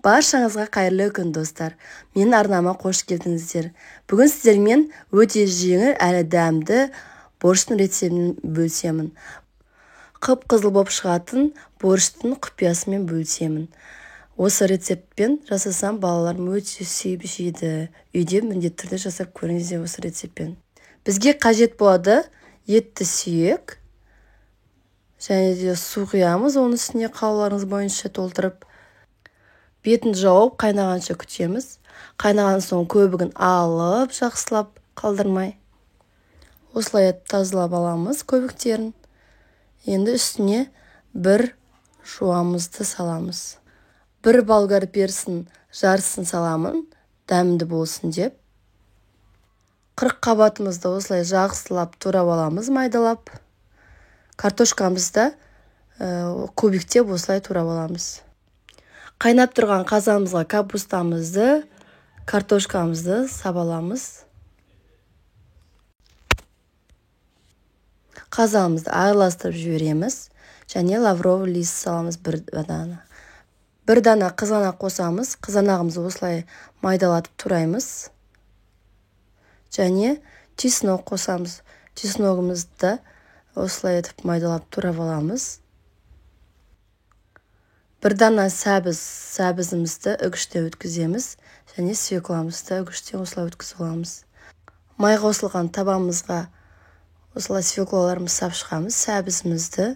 Баршаңызға қайырлы күн достар. Менің арнама қош келдіңіздер. Бүгін сіздермен өте жеңіл әрі дәмді борщтың рецептімен бөлісемін. Қып-қызыл болып шығатын борщтың құпиясымен бөлісемін. Осы рецептпен жасасам балаларым өте сүйіп жейді. Үйде міндетті түрде жасап көріңіздер осы рецептпен. Бізге қажет болады етті сүйек және де су құямыз, оның үстіне қалауларыңыз бойынша толтырып. Бетін жауып қайнағанша күтеміз. Қайнаған соң көбігін алып, жақсылап қалдырмай. Осылай тазалап аламыз көбіктерін. Енді үстіне бір жуамызды саламыз. Бір болгар персін жарысын саламын, дәмді болсын деп. 40 қабатымызды осылай жақсылап турап аламыз, майдалап. Картошкамызды кубиктеп осылай турап аламыз. Қайнап тұрған қазанымызға капустамызды, картошкамызды сабаламыз. Қазанымызды араластырып жібереміз. Және лавровый лист саламыз бір дана. Бір дана қызанақ қосамыз. Қызанағымызды осылай майдалатып тураймыз. Және чеснок қосамыз. Чесногымызды осылай етіп майдалап турап аламыз. Бір дана сәбізімізді үгіште өткіземіз. Және свекламызды үгіште осылай өткізіп аламыз. Май қосылған табамызға осылай свеклаларымызды сап шығамыз. Сәбізімізді.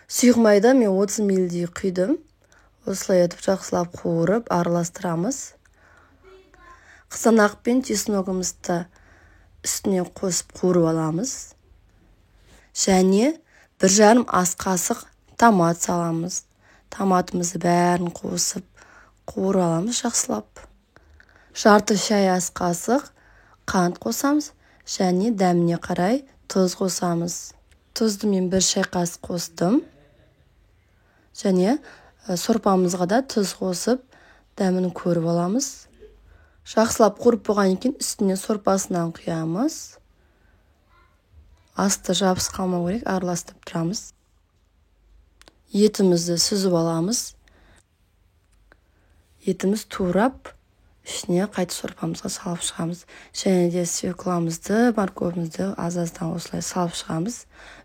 Сұйық майда мен 30 мл құйдым. Осылай етіп жақсылап қуырып араластырамыз. Қызанақ пен чесногымызды үстіне қосып қуырып аламыз. Және 1,5 ас қасық томат саламыз. Томатымызды бәрін қосып қуырып аламыз жақсылап. Жарты шай ас қасық қант қосамыз. Және дәміне қарай тұз қосамыз. Тұзды мен 1 шай қасық қостым. Және сорпамызға да тұз қосып дәмін көріп аламыз. Жақсылап қуырып болған екен үстіне сорпасынан құямыз. Асты жабыс қалмау керек, араластырып тұрамыз. Етімізді сүзіп аламыз. Етіміз турап, ішіне қайта сорпамызға салып шығамыз. Және де свекламызды, морковымызды аз-аздан осылай салып шығамыз.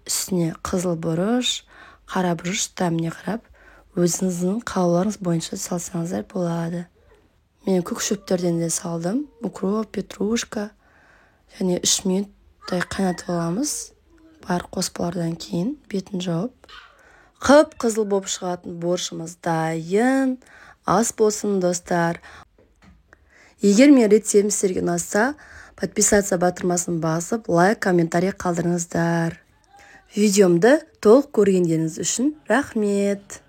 Үстіне қызыл бұрыш, қара бұрыш дәміне қарап, өзіңіздің қалауларыңыз бойынша салсаңыздар болады. Мен көк шөптерден де салдым. Укроп, петрушка. Және 3 минуттай қайнатып аламыз. Бар қоспалардан кейін бетін жауып. Қып-қызыл болып шығатын борщымыз дайын. Ас болсын достар. Егер мен рецептім сіздерге ұнаса, подписаться батырмасын басып, лайк, комментарий қалдырыңыздар. Видеомды толық көргендеріңіз үшін рахмет.